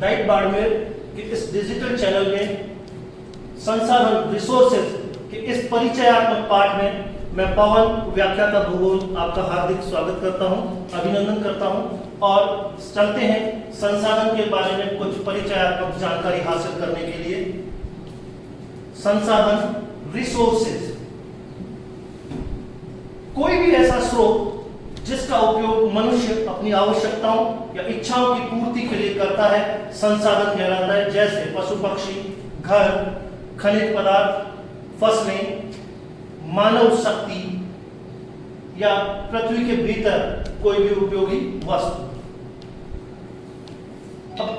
Diet Barmer के इस digital channel में संसाधन रिसोर्सेज के इस परिचयात्मक पाठ में मैं पवन, व्याख्याता भूगोल, आपका हार्दिक स्वागत करता हूं, अभिनंदन करता हूं और चलते हैं संसाधन के बारे में कुछ परिचयात्मक जानकारी हासिल करने के लिए। संसाधन रिसोर्सेज कोई भी ऐसा स्रोत जिसका उपयोग मनुष्य अपनी आवश्यकताओं या इच्छाओं की पूर्ति के लिए करता है, संसाधन कहलाता है। जैसे पशु पक्षी, घर, खनिज पदार्थ, फसलें, मानव शक्ति या पृथ्वी के भीतर कोई भी उपयोगी वस्तु। अब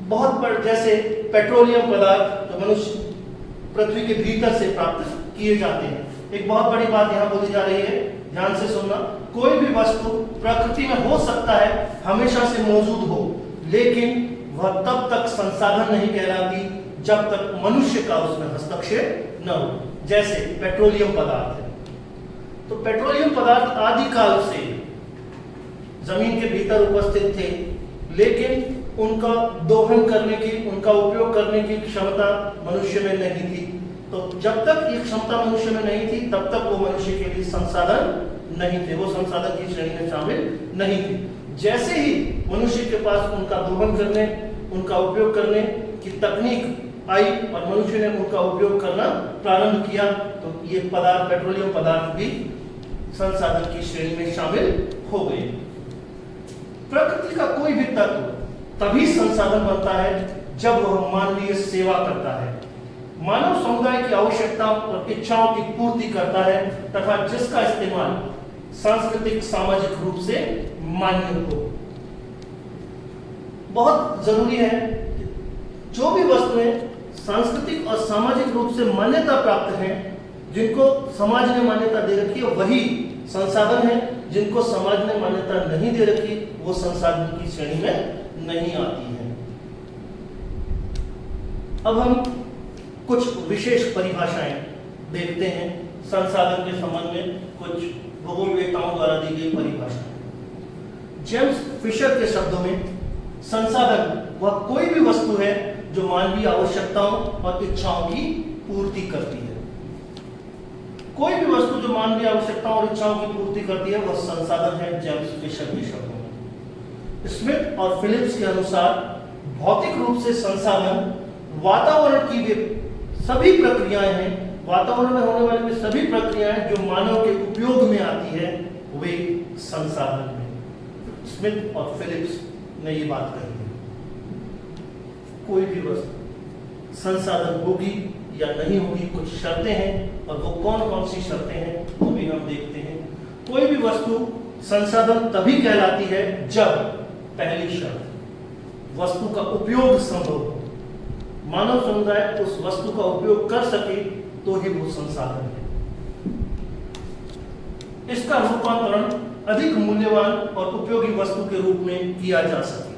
बहुत बड़े जैसे पेट्रोलियम पदार्थ जो मनुष्य पृथ्वी के भीतर से प्राप्त किए जाते हैं। एक बहुत बड़ी बात यहां बोली जा रही है, ध्यान से सुनना। कोई भी वस्तु प्रकृति में हो सकता है हमेशा से मौजूद हो, लेकिन वह तब तक संसाधन नहीं कहलाती जब तक मनुष्य का उसमें हस्तक्षेप न हो। जैसे पेट्रोलियम पदार्थ है, तो पेट्रोलियम पदार्थ आदिकाल से जमीन के भीतर उपस्थित थे, लेकिन उनका दोहन करने की, उनका उपयोग करने की क्षमता मनुष्य में नहीं थी। तो जब तक ये क्षमता मनुष्य में नहीं थी, तब तक वो मनुष्य के लिए संसाधन नहीं थे, वो संसाधन की श्रेणी में शामिल नहीं थे। जैसे ही मनुष्य के पास उनका दोहन करने, उनका उपयोग करने की तकनीक आई और मनुष्य ने उनका उपयोग करना प्रारंभ किया, तो ये पदार्थ, पेट्रोलियम पदार्थ भी संसाधन की श्रेणी में शामिल हो गए। प्रकृति का कोई भी तत्व तभी संसाधन बनता है जब वह मानवीय सेवा करता है, मानव समुदाय की आवश्यकताओं और इच्छाओं की पूर्ति करता है तथा जिसका इस्तेमाल सांस्कृतिक सामाजिक रूप से मान्य हो। बहुत जरूरी है कि जो भी वस्तुएं सांस्कृतिक और सामाजिक रूप से मान्यता प्राप्त हैं, जिनको समाज ने मान्यता दे रखी है, वही संसाधन है। जिनको समाज ने मान्यता नहीं दे रखी, वो संसाधन की श्रेणी में नहीं आती है। अब हम कुछ विशेष परिभाषाएं देखते हैं संसाधन के संबंध में, कुछ भूगोलवेत्ताओं द्वारा दी गई परिभाषाएं। जेम्स फिशर के शब्दों में संसाधन वह कोई भी वस्तु है जो मानवीय आवश्यकताओं और इच्छाओं की पूर्ति करती है। कोई भी वस्तु जो मानवीय आवश्यकताओं और इच्छाओं की पूर्ति करती है, वह संसाधन है, जेम्स फिशर के शब्दों में। स्मिथ और फिलिप्स के अनुसार भौतिक रूप से संसाधन वातावरण की वे सभी प्रक्रियाएं हैं, वातावरण में होने वाली सभी प्रक्रियाएं जो मानव के उपयोग में आती है, वे संसाधन हैं। स्मिथ और फिलिप्स ने ये बात कही है। कोई भी वस्तु संसाधन होगी या नहीं होगी, कुछ शर्तें हैं, और वो कौन कौन सी शर्तें हैं वो भी हम देखते हैं। कोई भी वस्तु संसाधन तभी कहलाती है जब पहली शर्त, वस्तु का उपयोग संभव हो, मानव समुदाय उस वस्तु का उपयोग कर सके, तो ही वो संसाधन है। इसका रूपांतरण अधिक मूल्यवान और उपयोगी वस्तु के रूप में किया जा सके।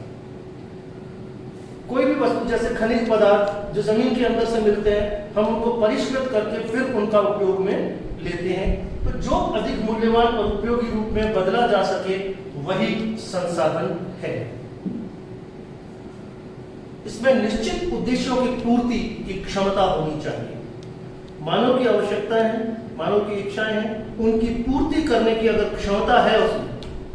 कोई भी वस्तु जैसे खनिज पदार्थ जो जमीन के अंदर से मिलते हैं, हम उनको परिष्कृत करके फिर उनका उपयोग में लेते हैं। तो जो अधिक मूल्यवान और उपयोगी रूप में बदला जा सके, वही संसाधन है। इसमें निश्चित उद्देश्यों की पूर्ति की क्षमता होनी चाहिए। मानव की आवश्यकताएं हैं, मानव की इच्छाएं हैं, उनकी पूर्ति करने की अगर क्षमता है उसमें,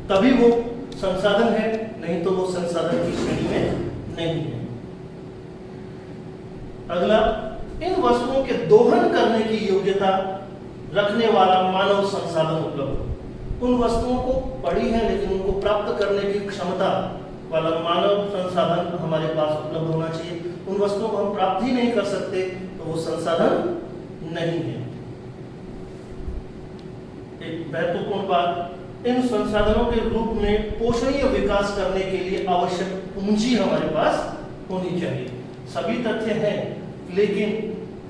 तभी वो संसाधन है, नहीं तो वो संसाधन की श्रेणी में नहीं है। अगला, इन वस्तुओं के दोहन करने की योग्यता रखने वाला मानव संसाधन उपलब्ध। उन वस्तुओं को पड़ी है, लेकिन उनको प्राप्त करने की क्षमता वाला मानव संसाधन हमारे पास उपलब्ध होना चाहिए। उन वस्तुओं को हम प्राप्त ही नहीं कर सकते, तो वो संसाधन नहीं है। एक महत्वपूर्ण बात, इन संसाधनों के रूप में पोषणीय विकास करने के लिए आवश्यक पूंजी हमारे पास होनी चाहिए। सभी तथ्य हैं, लेकिन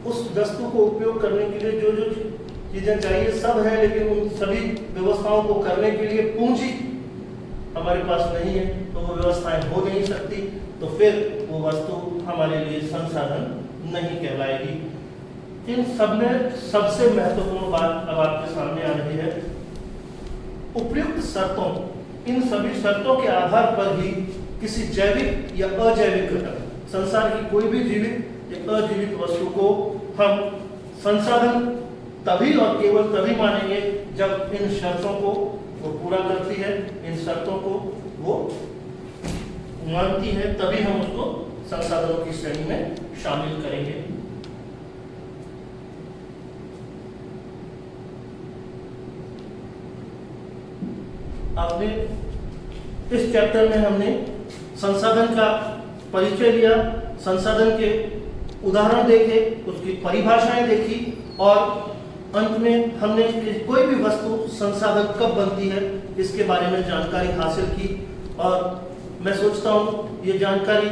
उस वस्तु को उपयोग करने के लिए जो जो चीजें चाहिए सब है, लेकिन उन सभी व्यवस्थाओं को करने के लिए पूंजी हमारे पास नहीं है, तो वो व्यवस्थाएं हो नहीं सकती, तो फिर वो वस्तु हमारे लिए संसाधन नहीं कहलाएगी। इन सब में सबसे महत्वपूर्ण बात अब आपके सामने आ रही है, उपयुक्त शर्तों इन सभी शर्तों के आधार पर ही किसी जैविक या अजैविक घटक, संसार की कोई भी जीवित या अजीवित वस्तु को हम संसाधन तभी और केवल तभी मानेंगे जब इन शर्तों को वो पूरा करती है, इन शर्तों को वो मानती है, तभी हम उसको संसाधनों की श्रेणी में शामिल करेंगे। आपने इस चैप्टर में हमने संसाधन का परिचय लिया, संसाधन के उदाहरण देखे, उसकी परिभाषाएं देखी और अंत में हमने कोई भी वस्तु संसाधन कब बनती है इसके बारे में जानकारी हासिल की। और मैं सोचता हूँ ये जानकारी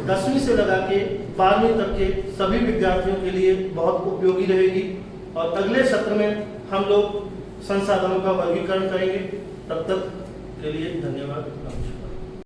10वीं से लगा के 12वीं तक के सभी विद्यार्थियों के लिए बहुत उपयोगी रहेगी। और अगले सत्र में हम लोग संसाधनों का वर्गीकरण करेंगे। तब तक के लिए धन्यवाद।